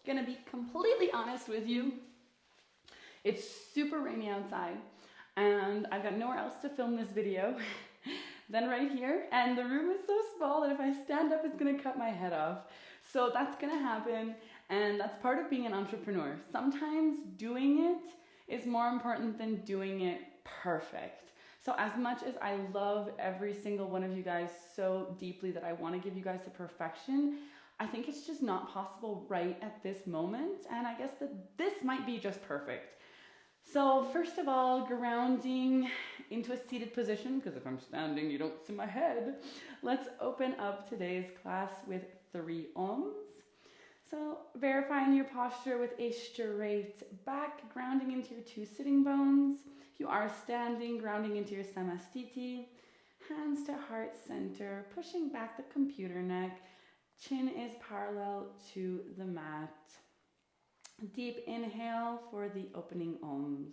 Gonna be completely honest with you. It's super rainy outside and I've got nowhere else to film this video than right here. And the room is so small that if I stand up, it's gonna cut my head off. So that's gonna happen, and that's part of being an entrepreneur. Sometimes doing it is more important than doing it perfect. So as much as I love every single one of you guys so deeply that I want to give you guys the perfection, I think it's just not possible right at this moment. And I guess that this might be just perfect. So first of all, grounding into a seated position, because if I'm standing, you don't see my head. Let's open up today's class with 3 ohms. So verifying your posture with a straight back, grounding into your 2 sitting bones. If you are standing, grounding into your samastiti, hands to heart center, pushing back the computer neck, chin is parallel to the mat. Deep inhale for the opening ohms.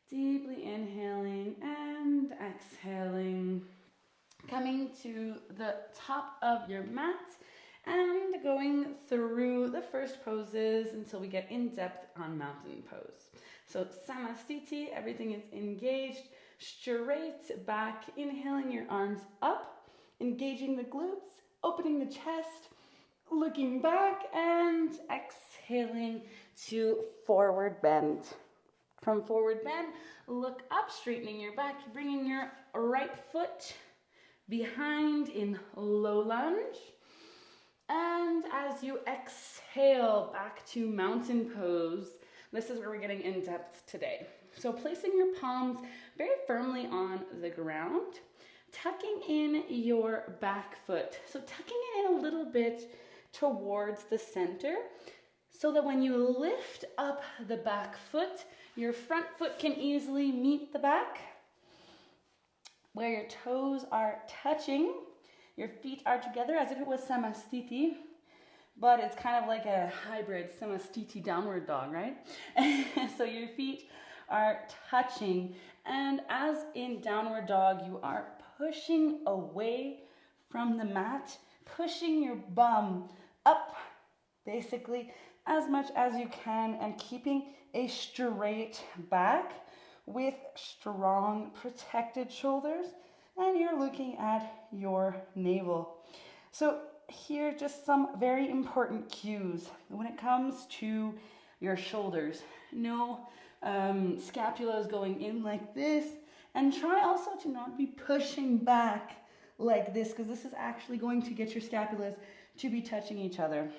Deeply inhaling and exhaling, coming to the top of your mat and going through the first poses until we get in depth on mountain pose. So samastiti, everything is engaged, straight back, inhaling your arms up, engaging the glutes, opening the chest, looking back, and exhaling to forward bend. From forward bend, look up, straightening your back, bringing your right foot behind in low lunge. And as you exhale back to mountain pose, this is where we're getting in depth today. So placing your palms very firmly on the ground, tucking in your back foot. So tucking it in a little bit towards the center so that when you lift up the back foot, your front foot can easily meet the back. Where your toes are touching, your feet are together as if it was samastiti, but it's kind of like a hybrid samastiti downward dog, right? So your feet are touching, and as in downward dog, you are pushing away from the mat, pushing your bum up, basically, as much as you can, and keeping a straight back with strong protected shoulders, and you're looking at your navel. So here, just some very important cues when it comes to your shoulders. No scapulas going in like this, and try also to not be pushing back like this, because this is actually going to get your scapulas to be touching each other.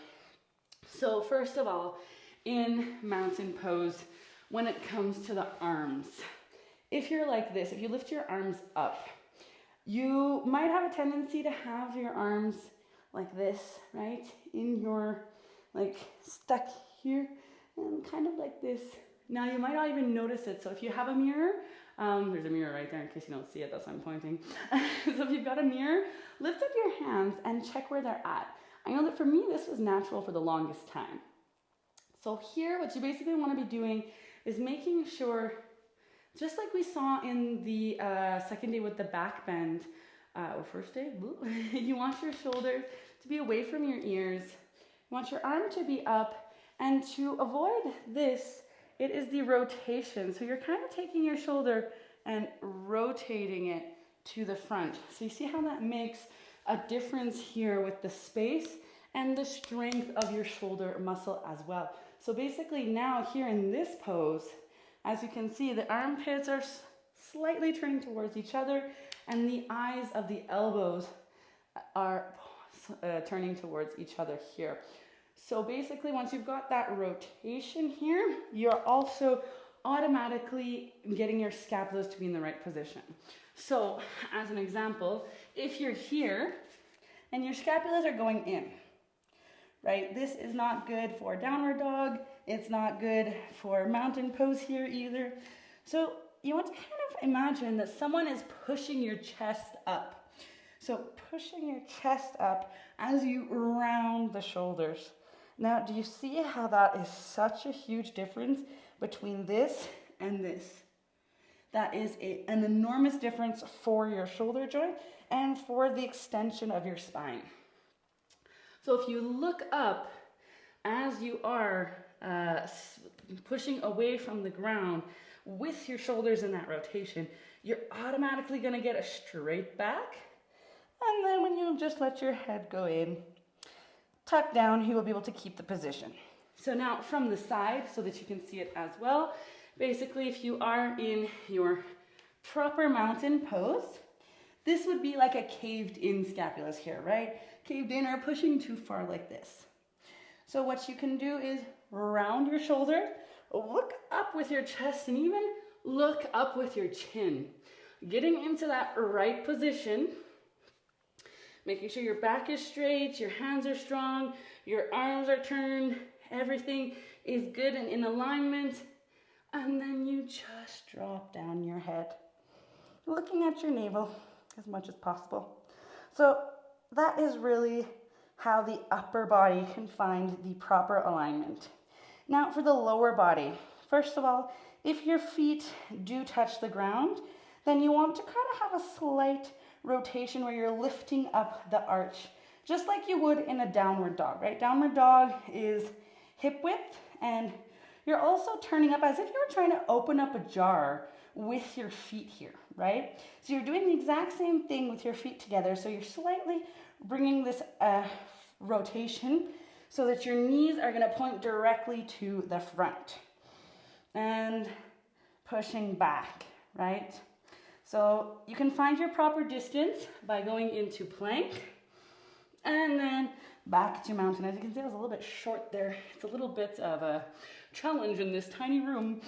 So first of all, in mountain pose, when it comes to the arms, if you're like this, if you lift your arms up, you might have a tendency to have your arms like this, right? In your, like, stuck here, and kind of like this. Now you might not even notice it. So if you have a mirror, there's a mirror right there in case you don't see it, that's why I'm pointing. So if you've got a mirror, lift up your hands and check where they're at. I know that for me, this was natural for the longest time. So here, what you basically want to be doing is making sure, just like we saw in the second day with the back bend, or first day, you want your shoulders to be away from your ears. You want your arm to be up, and to avoid this, it is the rotation. So you're kind of taking your shoulder and rotating it to the front. So you see how that makes a difference here with the space and the strength of your shoulder muscle as well. So basically now here in this pose, as you can see, the armpits are slightly turning towards each other, and the eyes of the elbows are turning towards each other here. So basically, once you've got that rotation here, you're also automatically getting your scapulas to be in the right position. So as an example, if you're here and your scapulas are going in, right? This is not good for downward dog. It's not good for mountain pose here either. So you want to kind of imagine that someone is pushing your chest up. So pushing your chest up as you round the shoulders. Now, do you see how that is such a huge difference between this and this? That is an enormous difference for your shoulder joint and for the extension of your spine. So if you look up as you are pushing away from the ground with your shoulders in that rotation, you're automatically going to get a straight back. And then when you just let your head go in, tuck down, you will be able to keep the position. So now from the side, so that you can see it as well, basically if you are in your proper mountain pose, this would be like a caved in scapulas here, right? Caved in or pushing too far like this. So what you can do is round your shoulder, look up with your chest, and even look up with your chin. Getting into that right position, making sure your back is straight, your hands are strong, your arms are turned, everything is good and in alignment. And then you just drop down your head, looking at your navel as much as possible. So that is really how the upper body can find the proper alignment. Now for the lower body, first of all, if your feet do touch the ground, then you want to kind of have a slight rotation where you're lifting up the arch, just like you would in a downward dog, right? Downward dog is hip width, and you're also turning up as if you were trying to open up a jar with your feet here, right? So you're doing the exact same thing with your feet together. So you're slightly bringing this rotation so that your knees are going to point directly to the front and pushing back, right? So you can find your proper distance by going into plank and then back to mountain. As you can see, I was a little bit short there. It's a little bit of a challenge in this tiny room.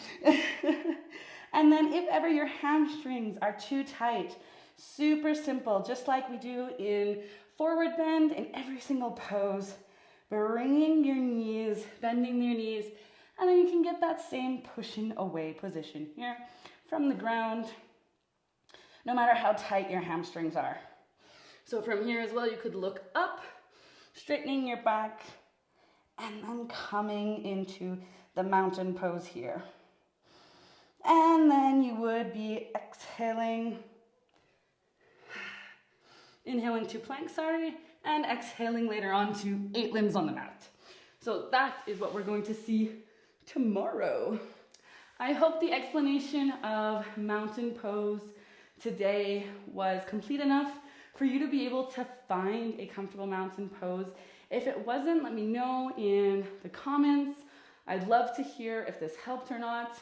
And then if ever your hamstrings are too tight, super simple, just like we do in forward bend in every single pose, bringing your knees, bending your knees, and then you can get that same pushing away position here from the ground, no matter how tight your hamstrings are. So from here as well, you could look up, straightening your back, and then coming into the mountain pose here. And then you would be exhaling, inhaling to plank, and exhaling later on to 8 limbs on the mat. So that is what we're going to see tomorrow. I hope the explanation of mountain pose today was complete enough for you to be able to find a comfortable mountain pose. If it wasn't, let me know in the comments. I'd love to hear if this helped or not.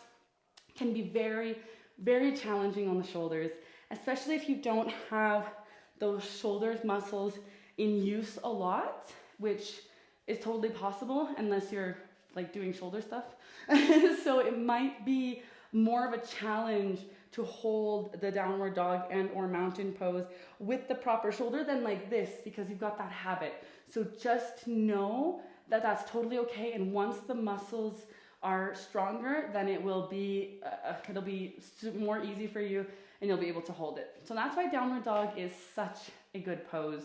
It can be very, very challenging on the shoulders, especially if you don't have those shoulders muscles in use a lot, which is totally possible unless you're like doing shoulder stuff. So it might be more of a challenge to hold the downward dog and or mountain pose with the proper shoulder than like this, because you've got that habit. So just know that that's totally okay. And once the muscles are stronger, then it'll be more easy for you and you'll be able to hold it. So that's why downward dog is such a good pose.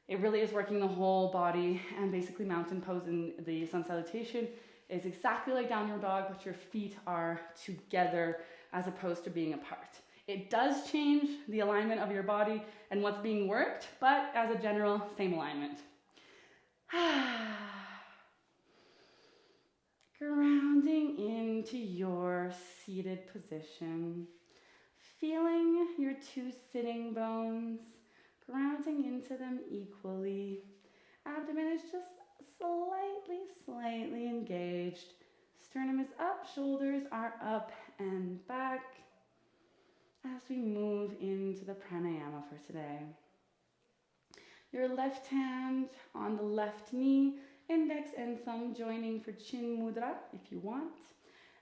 It really is working the whole body, and basically mountain pose in the sun salutation is exactly like downward dog, but your feet are together as opposed to being apart. It does change the alignment of your body and what's being worked, but as a general, same alignment. Grounding into your seated position, feeling your 2 sitting bones, grounding into them equally. Abdomen is just slightly engaged. Sternum is up, shoulders are up and back as we move into the pranayama for today. Your left hand on the left knee, index and thumb joining for Chin Mudra if you want.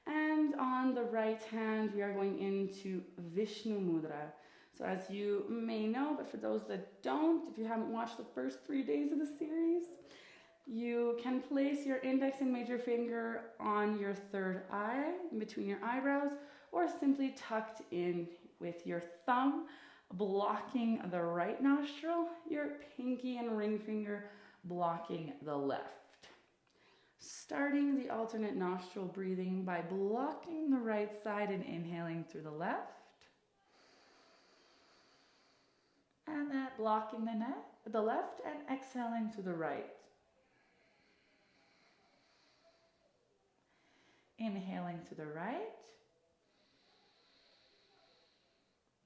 And on the right hand, we are going into Vishnu Mudra. So as you may know, but for those that don't, if you haven't watched the first 3 days of the series, you can place your index and major finger on your third eye, in between your eyebrows, or simply tucked in with your thumb, blocking the right nostril, your pinky and ring finger blocking the left. Starting the alternate nostril breathing by blocking the right side and inhaling through the left. And then blocking the left and exhaling to the right. Inhaling to the right.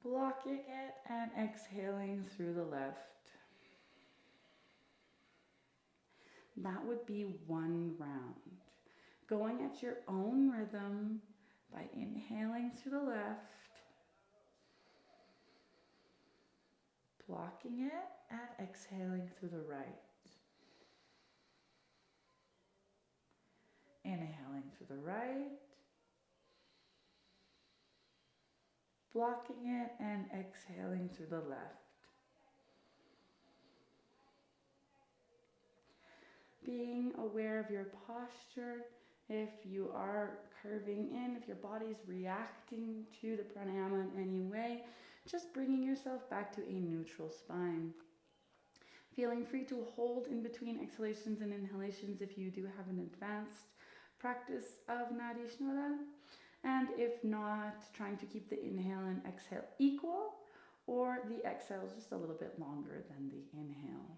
Blocking it and exhaling through the left. That would be one round. Going at your own rhythm by inhaling through the left, blocking it and exhaling through the right. Inhaling through the right, blocking it and exhaling through the left. Being aware of your posture, if you are curving in, if your body's reacting to the pranayama in any way, just bringing yourself back to a neutral spine. Feeling free to hold in between exhalations and inhalations if you do have an advanced practice of Nadishnara, and if not, trying to keep the inhale and exhale equal, or the exhale is just a little bit longer than the inhale.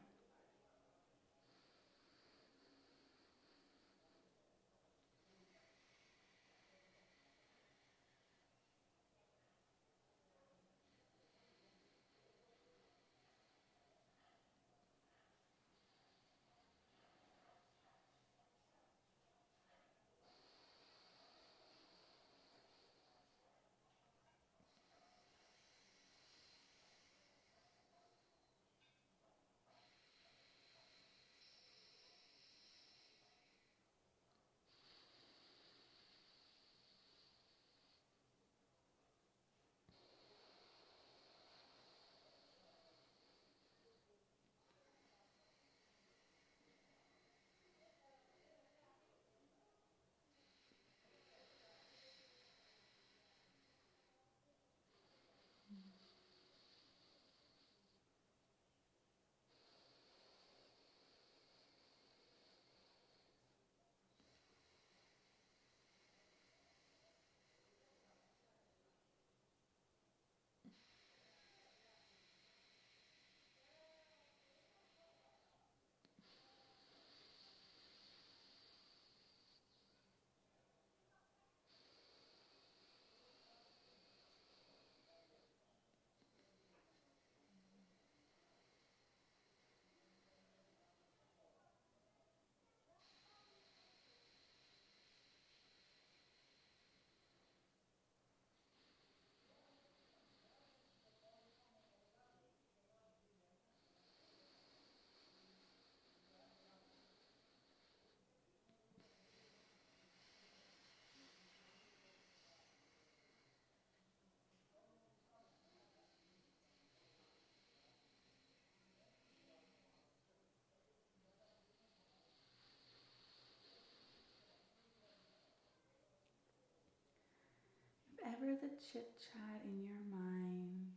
Ever the chit chat in your mind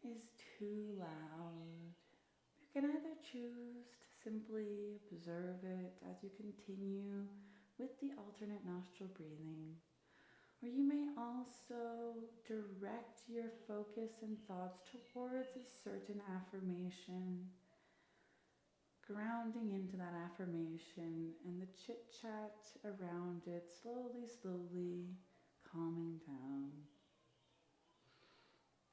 is too loud, you can either choose to simply observe it as you continue with the alternate nostril breathing, or you may also direct your focus and thoughts towards a certain affirmation, grounding into that affirmation and the chit chat around it, slowly calming down,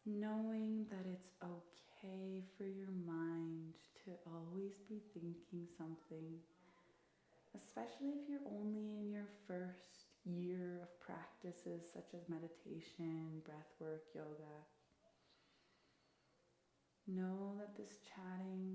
knowing that it's okay for your mind to always be thinking something, especially if you're only in your first year of practices such as meditation, breathwork, yoga. Know that this chatting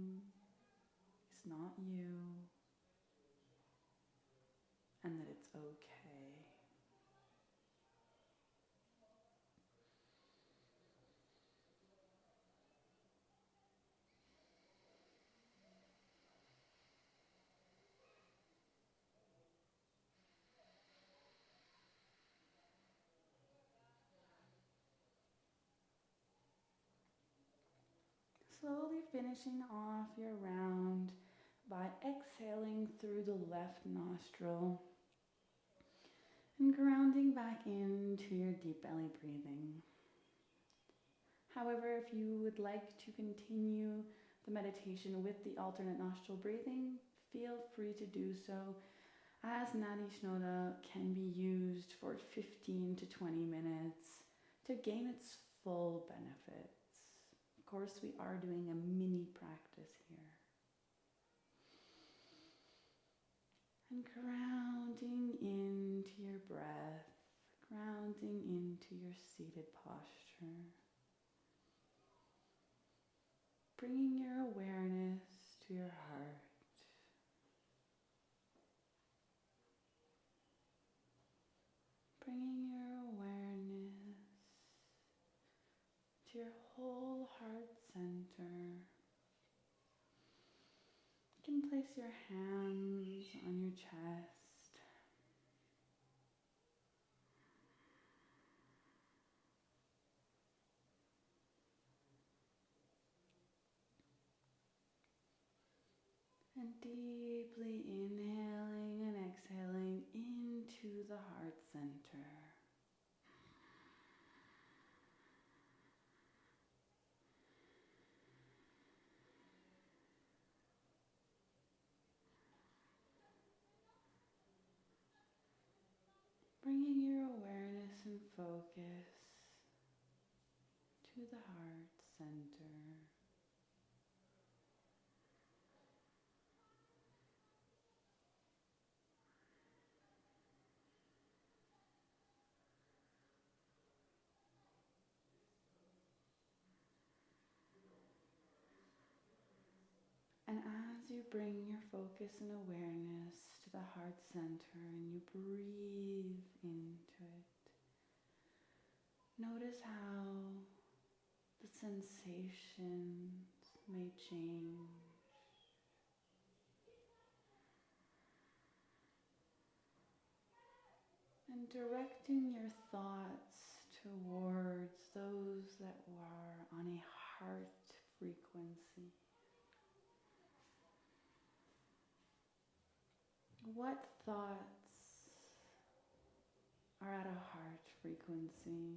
slowly finishing off your round by exhaling through the left nostril and grounding back into your deep belly breathing. However, if you would like to continue the meditation with the alternate nostril breathing, feel free to do so, as NADI can be used for 15 to 20 minutes to gain its full benefits. Of course, we are doing a mini practice here. And grounding into your breath, grounding into your seated posture. Bringing your awareness to your heart. Bringing your awareness to your whole heart center. You can place your hands on your chest. And deeply inhaling and exhaling into the heart center. Bringing your awareness and focus to the heart center. And as you bring your focus and awareness to the heart center and you breathe into it, notice how the sensations may change. And directing your thoughts towards those that are on a heart frequency. What thoughts are at a heart frequency?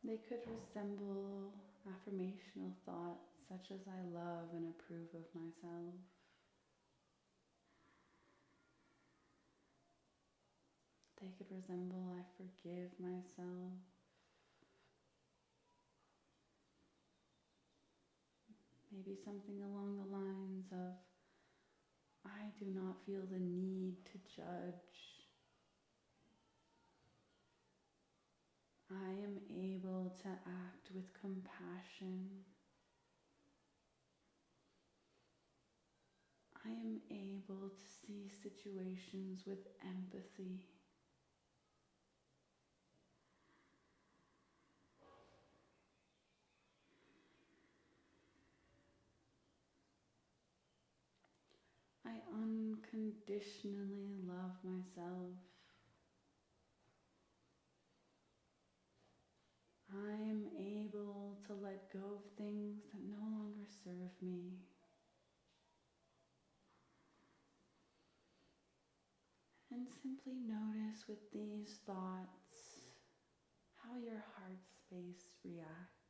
They could resemble affirmational thoughts such as I love and approve of myself. They could resemble I forgive myself. Maybe something along the lines of I do not feel the need to judge. I am able to act with compassion. I am able to see situations with empathy. I unconditionally love myself. I am able to let go of things that no longer serve me. And simply notice with these thoughts how your heart space reacts.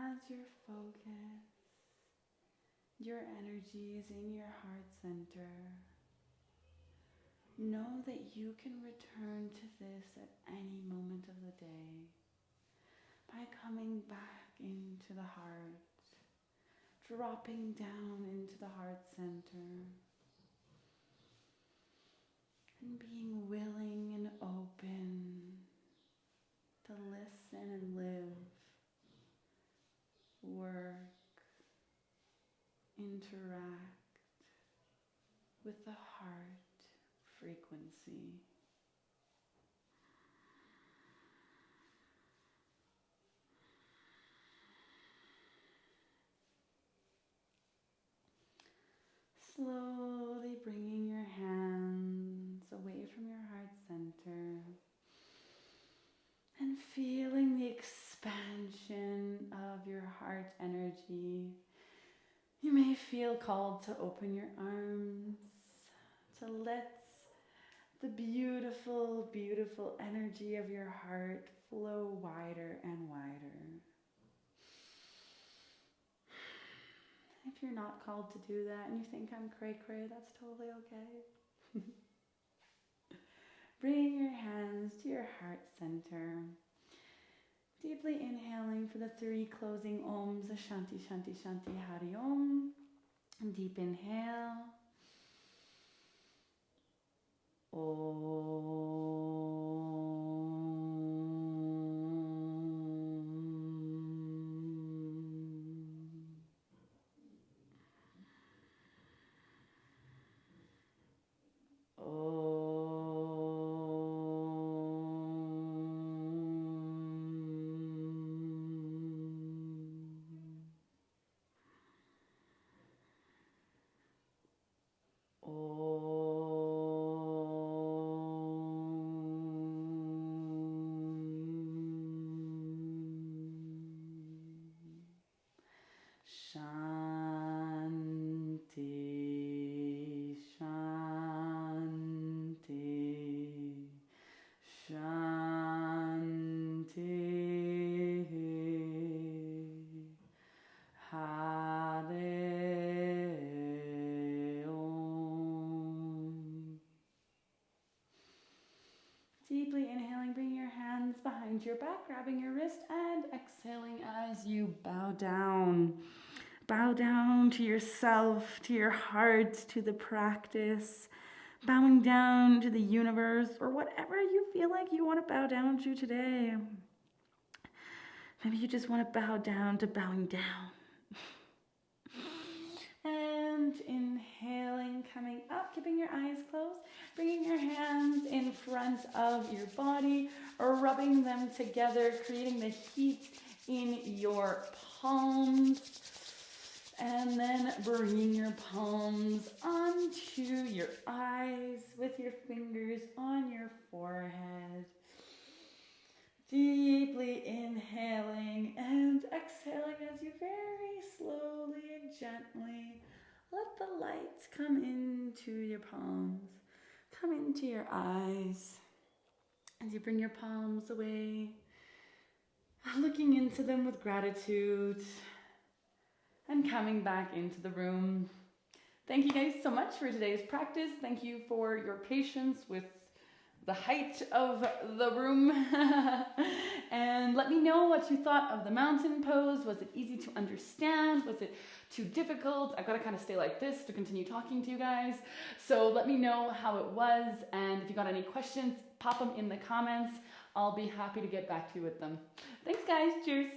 as your focus, your energy is in your heart center, know that you can return to this at any moment of the day by coming back into the heart, dropping down into the heart center, and being willing and open to listen and live, work, interact with the heart frequency. Slowly bringing your hands away from your heart center and feeling the expansion of your heart energy. You may feel called to open your arms, to let the beautiful, beautiful energy of your heart flow wider and wider. If you're not called to do that and you think I'm cray-cray, that's totally okay. Bring your hands to your heart center. Deeply inhaling for the 3 closing Oms, Shanti, Shanti, Shanti, Hari Om. Deep inhale. Shanti, Shanti, Shanti, Hare Om. Deeply inhaling, bring your hands behind your back, grabbing your wrist, and exhaling as you bow down. Bow down to yourself, to your heart, to the practice. Bowing down to the universe, or whatever you feel like you want to bow down to today. Maybe you just want to bow down to bowing down. And inhaling, coming up, keeping your eyes closed, bringing your hands in front of your body, or rubbing them together, creating the heat in your palms. And then bringing your palms onto your eyes with your fingers on your forehead. Deeply inhaling and exhaling as you very slowly and gently let the light come into your palms, come into your eyes. As you bring your palms away, looking into them with gratitude, and coming back into the room. Thank you guys so much for today's practice. Thank you for your patience with the height of the room. And let me know what you thought of the mountain pose. Was it easy to understand? Was it too difficult? I've got to kind of stay like this to continue talking to you guys. So let me know how it was. And if you got any questions, pop them in the comments. I'll be happy to get back to you with them. Thanks guys, cheers.